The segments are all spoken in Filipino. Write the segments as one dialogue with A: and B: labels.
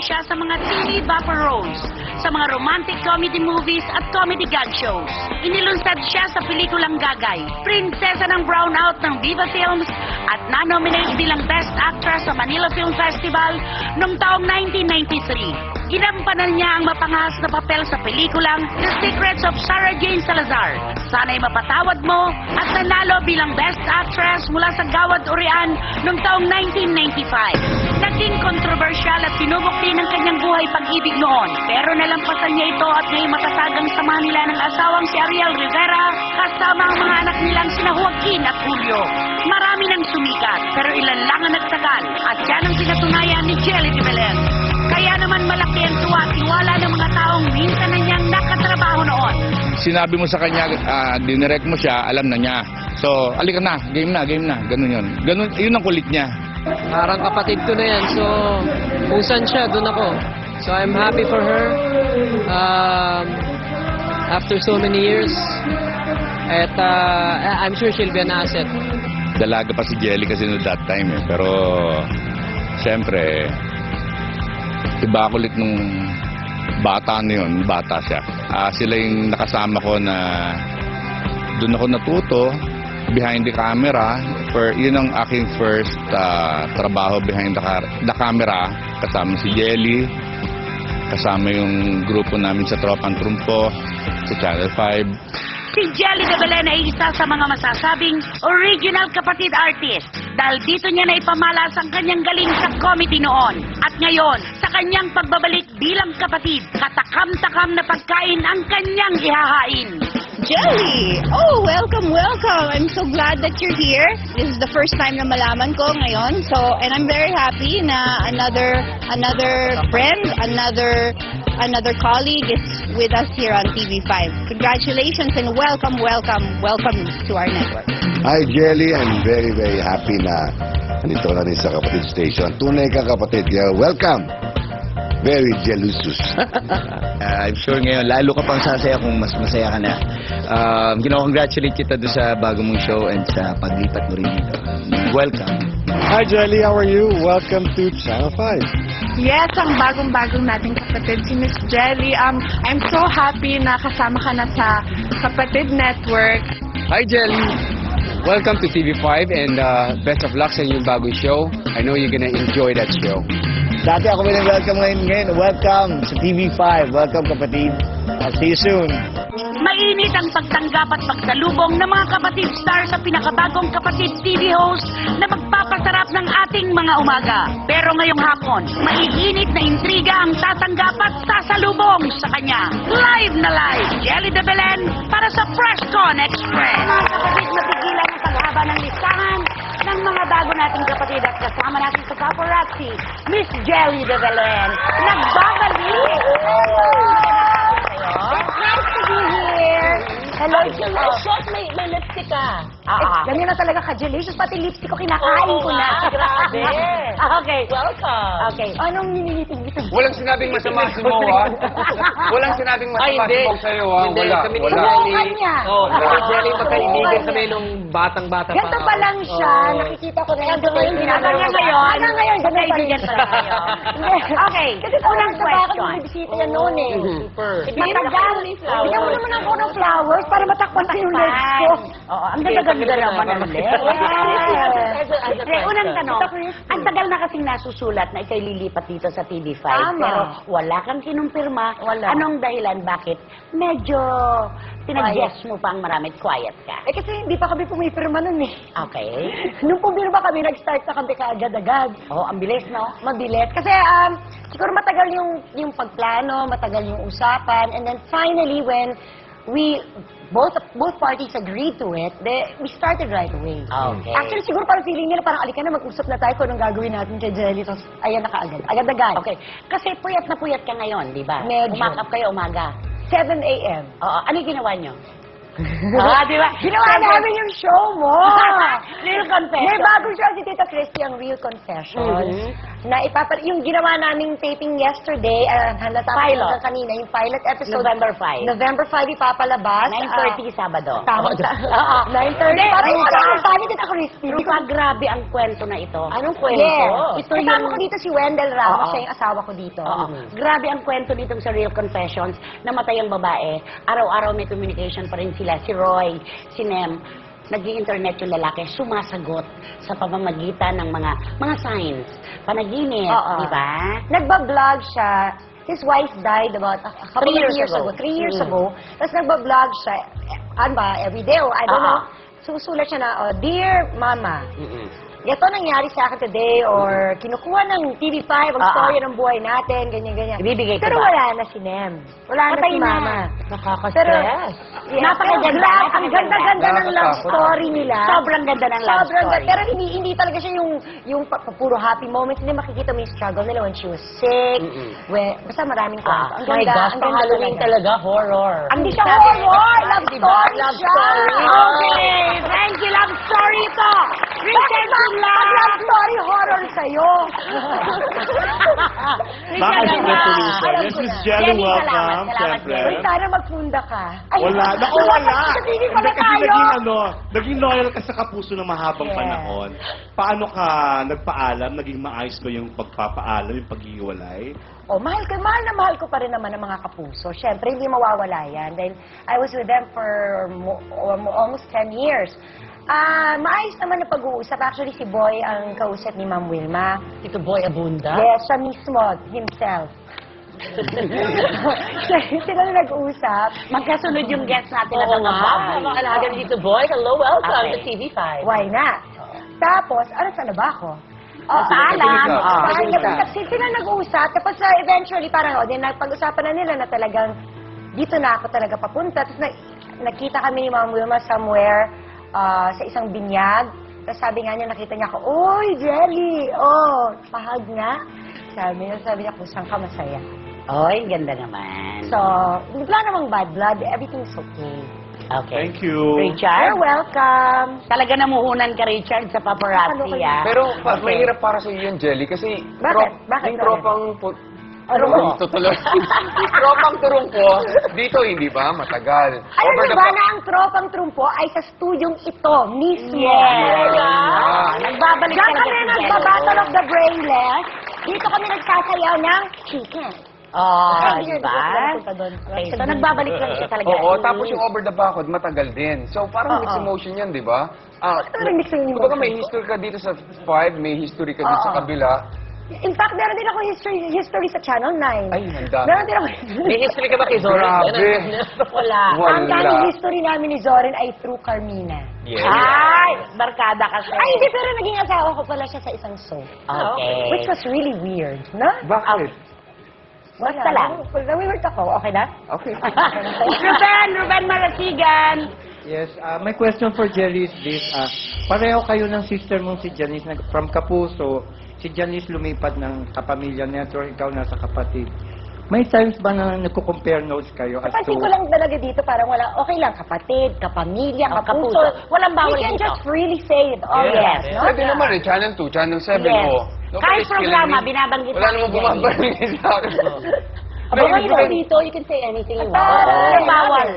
A: siya sa mga TV bumper roles, sa mga romantic comedy movies at comedy gag shows. Inilunsad siya sa pelikulang Gagay, prinsesa ng brownout ng Viva Films at na-nominate bilang Best Actress sa Manila Film Festival noong taong 1993. Ginampanan niya ang mapangahas na papel sa pelikulang The Secrets of Sarah Jane Salazar. Sana'y mapatawad mo at nanalo bilang Best Actress mula sa Gawad Urian noong taong 1995. Naging kontrobersyal at tinubok din ang kanyang buhay pag-ibig noon. Pero nalampasan niya ito at ngayong matasagang samahan nila ng asawang si Ariel Rivera kasama ang mga anak nilang sina Joaquin at Julio. Marami nang sumikat pero ilan lang ang nagtagal at yan ang pinatunayan ni Jelly de Belen. Kaya naman malaki ang tuwa at tiwala ng mga taong minsan na niyang nakatrabaho noon.
B: Sinabi mo sa kanya, dinirect mo siya, alam na niya. So, alika na, game na, ganun yun. Ganun, yun ang kulit niya.
C: Parang kapatid ko na yan, so kung saan siya, doon ako. So I'm happy for her. After so many years, at I'm sure she'll be an asset.
B: Dalaga pa si Jelly kasi no that time eh. Pero, siyempre, iba kulit nung bata na yun, bata siya. Sila yung nakasama ko na doon ako natuto behind the camera. Yun ang aking first trabaho behind the camera. Kasama si Jelly, kasama yung grupo namin sa Tropang Trumpo, sa Channel 5.
A: Si Jelly de Belen ay isa sa mga masasabing original kapatid artist dahil dito niya na ipamalas ang kanyang galing sa comedy noon. At ngayon, sa kanyang pagbabalik bilang kapatid, katakam-takam na pagkain ang kanyang ihahain.
D: Jelly! Oh, welcome, welcome! I'm so glad that you're here. This is the first time na malaman ko ngayon. And I'm very happy na another friend, another colleague is with us here on TV5. Congratulations and welcome to our network.
E: Hi, Jelly. I'm very, very happy na nandito na rin sa Kapatid Station. Tunay kang kapatid. Welcome! Very jealous.
F: I'm sure ngayon, lalo ka pang sasaya kung mas masaya ka na. Congratulate kita doon sa bago mong show and sa paglipat mo rin dito. Welcome.
G: Hi, Jelly. How are you? Welcome to Channel 5.
H: Yes, ang bagong-bagong nating kapatid, si Miss Jelly. I'm so happy na kasama ka na sa Kapatid Network.
C: Hi, Jelly! Welcome to TV5 and best of luck sa inyong bagong show. I know you're gonna enjoy that show.
F: Dati ako welcome ngayon. Welcome sa TV5. Welcome, kapatid. I'll see you soon.
A: Mainit ang pagtanggap at pagsalubong ng mga kapatid star sa pinakabagong kapatid TV host na magpapasarap ng ating mga umaga. Pero ngayong hapon, maiinit na intriga ang tatanggap at sasalubong sa kanya. Live na live, Jelly de Belen para sa Presscon Express. Mga kapatid, mapigilan ang paghaba ng listahan ng mga bago nating kapatid at kasama natin sa paparazzi, Miss Jelly de Belen. Nagbabalik!
D: Nice to be here. Hello, Jelicious. May lipstick ka. Ganyan na talaga ka, Jelicious. Pati lipstick ko kinakain ko na.
A: Grabe.
D: Okay.
H: Welcome.
D: Okay. Anong nililitig-litig?
B: Walang sinabing masama si Mo, ha? Walang sinabing masama si Mo sa'yo, ha?
C: Hindi,
B: Wala.
C: kami ni
B: Wala.
C: Jelly.
D: Kanya.
C: Jelly, magkaibigan
D: Oo,
C: kami nung batang-bata pa.
D: Ganito pa lang siya.
C: Oo.
D: Nakikita ko na yan. Hanggang ngayon,
A: Hanggang ngayon.
D: Hanggang ngayon, ganun pa rin.
A: Kaibigan pa rin kayo. Okay,
D: Kasi
A: unang
D: sa baka
A: question.
D: bibisita yan noon eh.
C: Super.
D: Matagal. Bigyan mo naman ako ng flowers para matakpan ko yung legs ko.
A: Oo, ang ganda-ganda naman ang legs. Pre, unang tanong, ang tagal na kasing nasusulat na ikay lilipat dito sa TV5,
D: Tama.
A: pero wala kang kinumpirma.
D: Wala.
A: Anong dahilan? Bakit? Medyo tinag-guess mo pa ang marami, quiet ka.
D: Eh kasi hindi pa kami pumipirma nun eh.
A: Okay.
D: Nung pumirma kami, nag-start na kami kaagad-agad.
A: Oh, ang bilis, no?
D: Mabilis. Kasi siguro matagal yung pagplano, matagal yung usapan, and then finally when both parties agreed to it, we started right away.
A: Okay.
D: Actually, siguro parang feeling nila, parang alika na, mag-usap na tayo kung anong gagawin natin kay Jelly. Tapos, ayan na kaagad. Agad-agad.
A: Okay. Kasi puyat na puyat ka ngayon, di ba?
D: Medyo.
A: Umakap kayo umaga.
D: 7 a.m.
A: Oo. Ano yung ginawa nyo? Di ba?
I: Ginawa namin yung show mo.
A: Real confession.
I: May bagong show si Tita Christy, ang Real Confessions. Na yung ginawa naming taping yesterday, halata ko
A: Pilot.
I: hanggang kanina, yung pilot episode.
A: November 5.
I: November 5 ipapalabas.
A: 9:30 Sabado.
I: Tama. 9:30.
A: Hindi,
I: Paano Tita Christy?
A: Rupa, grabe ang kwento na ito.
I: Anong kwento?
A: Yes. Ito
I: Kasama
A: yung...
I: ko dito si Wendell Ramos,
A: Oo.
I: siya yung asawa ko dito.
A: Oo. Grabe ang kwento nitong sa Real Confessions. Namatay ang babae. Araw-araw may communication pa rin sila. Si Roy, si Nem. Nag-i-internet yung lalaki, sumasagot sa pamamagitan ng mga signs. Panaginip,
I: Oo.
A: di ba?
I: Nagbablog siya. His wife died about a couple
A: 3
I: of
A: years
I: years
A: ago.
I: ago. 3 years
A: Mm.
I: ago. Tapos nagbablog siya, ano ba, every day or I don't
A: Oo.
I: know. Susulat siya na, oh, Dear Mama,
A: Mm-mm.
I: ito nangyari sa akin today or kinukuha ng TV5 ang story ng buhay natin, ganyan-ganyan.
A: Ibibigay ko
I: Pero
A: ba?
I: wala na si Nem. Wala
A: Patay
I: na si Mama.
A: Nakaka-stress.
I: Yeah,
A: Napakaganda,
I: pero
A: napakaganda.
I: ang ganda-ganda ng love story nila.
A: Sobrang ganda ng love
I: Sobrang
A: story.
I: Pero hindi talaga siya yung puro happy moments. Hindi makikita mo yung struggle nila when she was sick. Basta maraming kwento. Ang
A: My
I: ganda,
A: gosh,
I: ang
A: pang
I: ganda
A: Halloween talaga, horror.
I: Hindi siya horror! Love story
A: Love
I: siya!
A: story. Okay, thank you, love story ito. Richard
I: Pag love story, horror sa'yo.
G: Bakit
A: Richard,
G: resolution?
I: alam
G: Yes,
I: ko
G: Miss
I: na.
G: Jelly,
A: Jenny,
G: welcome,
A: salamat,
G: siyempre.
I: Uy, sana magpunda ka. Ay,
G: Wala. Naku, wala.
I: Sa TV pala
G: Hindi, kasi
I: tayo.
G: naging loyal ka sa Kapuso ng mahabang
I: Yes.
G: panahon. Paano ka nagpaalam? Naging maayos ba yung pagpapaalam, yung paghihiwalay?
I: Oh, mahal na mahal ko pa rin naman ang mga Kapuso. Siyempre, hindi mawawala yan. Dahil I was with them for almost 10 years. Maayos naman na pag-uusap. Actually, si Boy ang kausap ni Ma'am Wilma.
A: Ito Boy Abunda.
I: Yes, siya mismo, himself. Sila na nag-uusap.
A: Magkasunod yung guest natin na
I: Oo nga.
A: taga-Bobby.
I: Makalaga
A: dito, Boy. Hello, welcome
I: Okay.
A: to TV5.
I: Why not? Tapos, saan na ba ako? Oh,
A: Paalam.
I: Sila nag-uusap. Tapos eventually, parang, din nagpag-usapan na nila na talagang dito na ako talaga papunta. Tapos nakita kami ni Ma'am Wilma somewhere sa isang binyag. Tapos sabi nga niya, nakita niya ako, "Uy, Jelly! Oh, pahag nga." Sabi niya, kung saan ka masaya.
A: Oy, ganda naman.
I: So, wala namang bad blood. Everything's okay.
A: Okay.
G: Thank you.
A: Richard?
I: You're welcome.
A: Talaga namuhunan ka, Richard, sa paparazzi, ah.
C: Pero
A: Okay.
C: mahirap para sa iyo yun, Jelly, kasi
I: Bakit?
C: yung tropang
I: Ano?
C: tutuloy. Tropang turungpo, dito hindi ba matagal?
I: Alam
C: Over
I: niyo
C: the
I: ba
C: pa-
I: na ang tropang trumpo ay sa studyong ito mismo?
A: Yes.
C: Ah.
A: Nagbabalik
I: Diyan
A: talaga
I: kami
A: si
I: nagbabattle of the brainless. Dito kami nagsasayaw ng chicken.
A: Oh,
I: Hindi
A: diba?
I: ko alam punta doon.
A: Okay, so nagbabalik lang siya talaga.
C: Oo, tapos yung over the bakod, matagal din. So parang mixed
I: Oo.
C: emotion yan, di ba?
I: Ano mixed emotion?
C: Kumbaga may history ka dito sa 5, may history ka dito sa
I: Oo.
C: kabila.
I: In fact, meron din ako history sa Channel 9.
C: Ay, handa.
I: Meron din ako
A: May history ka ba kay Zora?
C: Grabe.
A: Wala.
I: Ang
C: Wala.
I: tanging history namin ni Zorin ay through Carmina.
C: Yes.
A: Ay, barkada kasi.
I: Ay, hindi, pero naging asawa ko pala siya sa isang soap.
A: Okay.
I: Which was really weird, no?
C: Bakit?
A: Basta lang.
I: Nawiword ako, okay na?
C: Okay.
A: Ruben Marasigan.
J: Yes, my question for Jelly is this. Pareho kayo ng sister mong si Janice from Kapuso. Si Janice lumipat ng Kapamilya Network, ikaw nasa Kapatid. May times ba na nagko-compare notes kayo as to...
I: Napansin ko lang talaga dito, parang wala, okay lang, kapatid, kapamilya,
A: Oh,
I: kapuso.
A: Walang bawal
I: You can
A: dito.
I: just freely say it all.
A: Yes.
I: No?
C: Pwede naman eh, Channel 2, Channel 7,
A: Yes.
C: oh.
A: Kahit programa, binabanggit
C: Wala
A: namin
C: namang
A: yan.
C: bumabalik sa akin.
A: Abang ikaw dito, you can say anything you want.
I: Walang
A: Bawal.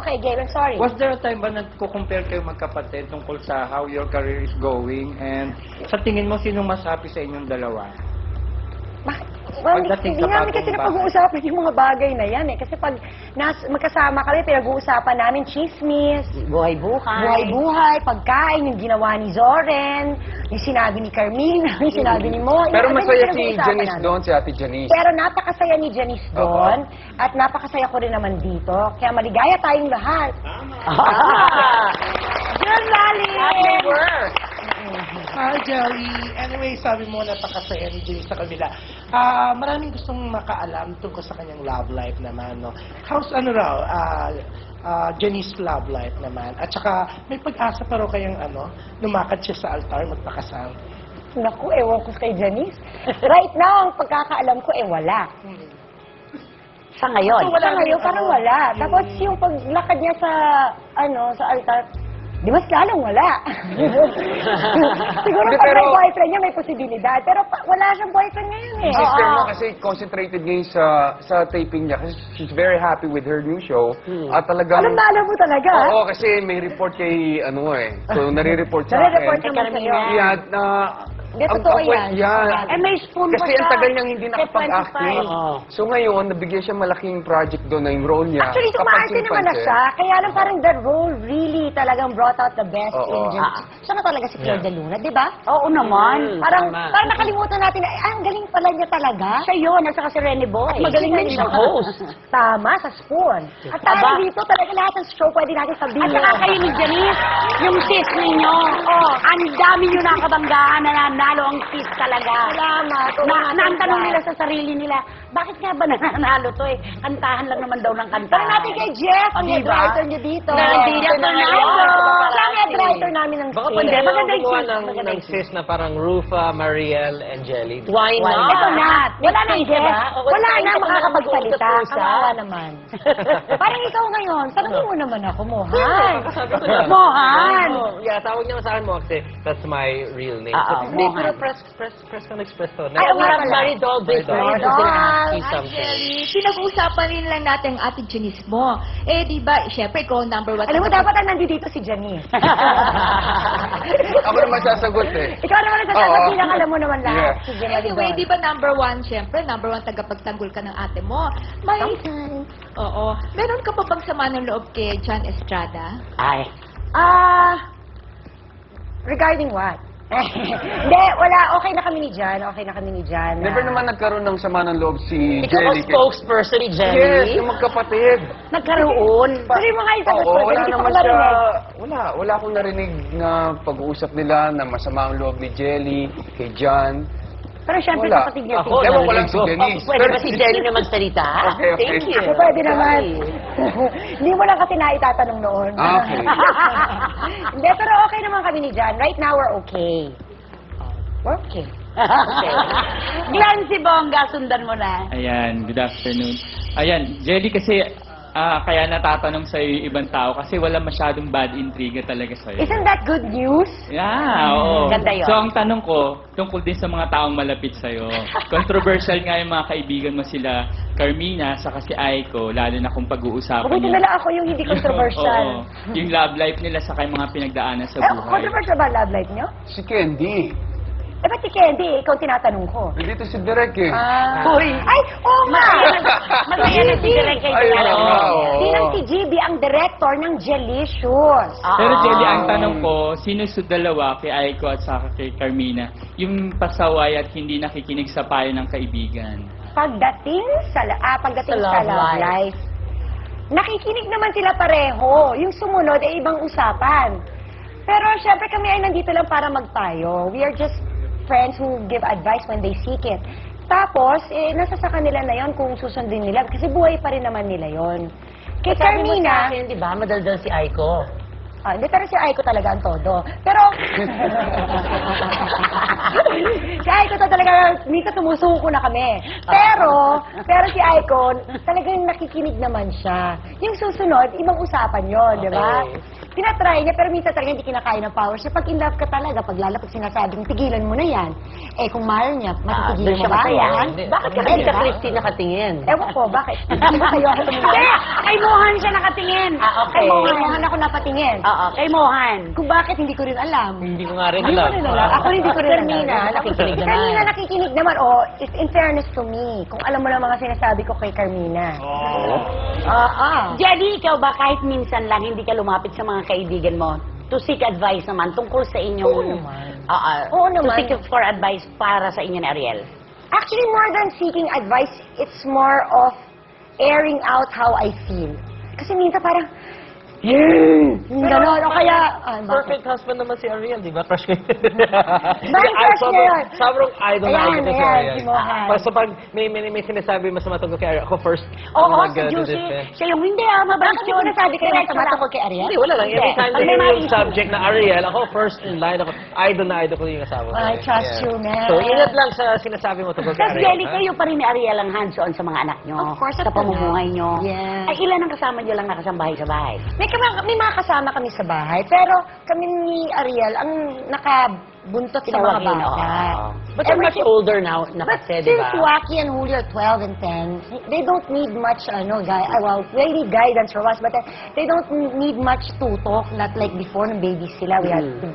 I: Okay, Gail, I'm sorry.
J: Was there a time ba nagko-compare kayo magkapatid tungkol sa how your career is going? And sa tingin mo, sinong mas happy sa inyong dalawa?
I: Well,
J: Pagdating
I: hindi
J: sa
I: namin
J: bagong
I: kasi
J: bahay.
I: napag-uusapan yung mga bagay na yan eh. Kasi pag magkasama kami, pinag-uusapan namin chismis, buhay-buhay, pagkain, yung ginawa ni Zoren, yung sinabi ni Carmina, yung sinabi ni Mo.
C: Pero
I: Yung
C: masaya si
I: pinag-uusapan
C: Janice
I: namin.
C: doon, si Ate Janice.
I: Pero napakasaya ni Janice doon at napakasaya ko rin naman dito. Kaya maligaya tayong lahat. Good, Lali!
A: Happy work.
K: Hi, Jelly. Anyway, sabi mo napakasaya ni Jenny sa kabila. Maraming gustong makaalam tungkol sa kanyang love life naman, no? How's Jenny's love life naman? At saka, may pag-asa pa raw kayang lumakad siya sa altar, magpakasal.
I: Naku, ewan ko kay Janice. Right now, ang pagkakaalam ko, wala.
A: Sa ngayon.
I: Sa ngayon, parang wala. Tapos yung paglakad niya sa altar, di mas lalong wala. Siguro
C: Hindi,
I: pag may
C: pero-
I: boyfriend niya, may posibilidad. Pero wala siyang boyfriend ngayon eh.
C: Yung sister mo kasi concentrated ngayon sa taping niya kasi she's very happy with her new show. At talagang...
I: Alam na alam mo talaga.
C: Oo, kasi may report kay So, nare-report sa akin.
I: Nare-report naman sa'yo.
C: Yeah, na...
I: Hindi, totoo yan.
A: Eh, may spoon pa
C: Kasi ang
A: siya.
C: tagal niyang hindi
A: Kay
C: nakapag-acting.
A: 25.
C: So ngayon, nabigyan siya malaking project doon na yung role niya.
I: Actually, tumaarte naman na siya. Kaya lang parang the role really talagang brought out the best in
C: Oo.
I: him. Siya na talaga si Claire de Luna, di ba?
A: Oo naman.
I: Parang nakalimutan natin, ay, ang galing pala niya talaga.
A: Siya yun, at saka si Rene Boy.
I: Magaling din siya host. Tama, sa Spoon. At tayo
A: Aba.
I: dito talaga lahat ng show pwede natin sabihin.
A: At saka kayo ni Janice, yung sis ninyo. Oh, ang dami nyo nakabanggaan na nanalo ang sis talaga.
I: Salamat.
A: Ang tanong nila sa sarili nila, bakit nga ba nanalo to eh? Kantahan lang naman daw ng kantahan.
I: Tanong natin kay Jeff, ang head
A: Diba?
I: writer niyo dito.
A: Nandito na ngayon.
I: Siya ang head writer namin ng
L: Baka
I: Spoon.
L: pwede
A: Maganda
L: mo
A: yung
L: gumawa
A: sis,
L: ng,
A: maganda
L: ng
A: yung
L: sis na parang Rufa, Mariel, and Jelly.
I: Why
A: not?
I: Ito na. Wala nang
A: Diba?
I: Jeff.
A: O,
I: Wala
A: tayo
I: na
A: na
I: makakapagsalita.
A: mag-uusap-usap.
I: Kawawa naman. Parang ikaw ngayon, tanongin mo naman ako, Mohan.
L: Sabi ko na.
A: Mohan!
L: Yeah, tawag niya sa akin mo kasi that's my real name.
A: Oo,
L: Hindi,
A: Mohan.
L: pero press ka na-express to.
I: Ay, oo nga pala.
L: Maridol Baker. I was gonna ask you something.
M: Pinag-uusapan rin lang natin ang ate Janice mo. Eh, di ba, syempre, ikaw ang number one.
I: Alam mo, dapat ang nandito si Janice.
C: Ako naman sasagot eh.
I: Ikaw naman ang sasagot,
C: Oo.
I: bilang alam mo naman lahat.
C: Yeah.
I: Sige,
M: Anyway,
I: Maribel.
M: di ba number one, syempre, number one tagapagtanggol ka ng ate mo. May... Oo. Meron ka pa bang sama ng loob kay John Estrada?
A: Ay.
I: Regarding what? Hindi, wala. Okay na kami ni Jan. Okay na kami ni Jan.
C: Never naman nagkaroon ng sama ng loob si
L: Ikaw
C: Jelly.
L: ang spokesperson ni Jelly.
C: Yes, yung magkapatid.
A: Nagkaroon.
I: Tuloy mo nga yung sagot ko.
C: Oo, wala
I: Hindi ko
C: naman
I: pa
C: siya.
I: narinig.
C: Wala akong narinig na pag-uusap nila na masama ang loob ni Jelly, kay John.
I: Pero syempre,
C: Wala.
I: kapatid niya.
L: Ako,
C: Ewan ko lang si Denise.
L: Pwede ba si Jelly na magsalita?
C: Okay, okay.
L: Thank you.
I: Ako pwede naman. Hindi mo lang kasi naitatanong noon.
C: Okay.
I: Hindi, pero okay naman kami ni Jan. Right now, we're okay. We're okay.
A: Glenn si Bongga, sundan mo na.
N: Ayan, good afternoon. Ayan, Jelly kasi kaya natatanong sa'yo yung ibang tao kasi wala masyadong bad intriga talaga sa'yo.
I: Isn't that good news?
N: Yeah, oo.
A: Ganda yun.
N: So ang tanong ko, tungkol din sa mga taong malapit sa'yo. Controversial nga yung mga kaibigan mo sila, Carmina, saka si Aiko, lalo na kung pag-uusapan
I: Mabuti na lang ako yung hindi controversial.
N: Oo. Yung love life nila saka yung mga pinagdaanan sa
I: Eh,
N: buhay.
I: controversial ba ang love life niyo?
C: Si Candy.
I: Eh, ba't si Candy? Ikaw tinatanong ko.
C: Nandito si Derek eh.
A: Uy.
I: Ay, oo nga!
A: Masaya na si Direk kay
C: Ay,
A: Jelly.
C: oo.
I: Sinang si GB ang director ng Jelicious.
N: Pero Jelly, ang tanong ko, sino sa dalawa, kay Aiko at saka kay Carmina, yung pasaway at hindi nakikinig sa payo ng kaibigan?
I: Pagdating sa
L: Sa love
I: love life, nakikinig naman sila pareho. Yung sumunod ay ibang usapan. Pero syempre kami ay nandito lang para magpayo. We are just friends who give advice when they seek it. Tapos, nasa sa kanila na yon kung susundin nila. Kasi buhay pa rin naman nila yon. Kay
L: Sabi mo sa
I: Carmina,
L: akin, di ba, madaldal si Aiko.
I: hindi, pero si Aiko talaga ang todo. Pero, si Aiko to talaga, minsan sumusuko na kami. Pero si Aiko, talagang nakikinig naman siya. Yung susunod, ibang usapan yon, di ba? Tinatry niya, pero minsan talaga hindi kinakaya ng powers niya. Pag in love ka talaga, pag lalo pag sinasabing, tigilan mo na yan. Eh, kung mahal niya, matitigilan mo ba yan?
L: Bakit ka rin sa Christy nakatingin?
I: Ewan ko, bakit? Hindi ba kayo ako tumingin?
A: Hindi, kay Mohan siya nakatingin.
L: Okay.
I: Kay Mohan ako napatingin.
A: Oo, kay Mohan.
I: Kung bakit, hindi ko rin alam.
L: Hindi ko nga rin
I: Hindi ko
L: alam.
I: rin alam. Ako rin hindi ko rin alam.
L: Carmina, nakikinig naman.
I: Carmina nakikinig naman. Oh, it's in fairness to me. Kung alam mo lang mga sinasabi ko kay Carmina.
A: Jelly, ikaw ba kahit minsan lang hindi ka lumapit sa mga kaibigan mo to seek advice naman tungkol sa inyong...
I: Oo naman.
A: To
I: Oo naman.
A: seek for advice para sa inyo ni Ariel?
I: Actually, more than seeking advice, it's more of airing out how I feel. Kasi minsan parang, Ganon, o kaya...
L: Perfect husband naman si Ariel, di ba? Crush ko yun.
I: Crush niya yun.
L: Sobrang idol na idol ko si Ariel.
I: si Mohan.
L: Basta pag may sinasabi masama tungkol kay Ariel, ako first.
A: Oo, sa Juicy. Siya yung hindi mabalik
I: Bakit mo nasabi kayo na tumatungkol kay Ariel?
L: Hindi, wala lang. Every time
A: Pag
L: na
A: may
L: yung subject na Ariel, ako first in line. Ako, idol na idol ko yung asawa ko.
I: I trust you, man.
L: So, ingat lang sa sinasabi mo tungkol kay
A: Tapos
L: Ariel.
A: Jelly, kayo pa rin ni Ariel ang hands-on sa mga anak nyo.
I: Of course,
A: sa pamumuhay nyo.
I: Yes.
A: Ay, ilan ang kasama nyo lang nakasambahay sa bahay?
I: May mga kasama kami sa bahay, pero kami ni Ariel ang nakabuntot sa mga
A: Joaquin,
I: bata.
L: But they're much older now,
I: But
L: nakase, di
I: since
L: ba?
I: Waki and Julio are 12 and 10, they don't need much, they need guidance from us, but they don't need much tutok, not like before, nung babies sila, we had to be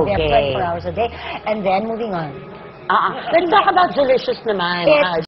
I: there 24 hours a day. And then, moving on.
L: Let's talk about Delicious naman.
I: It's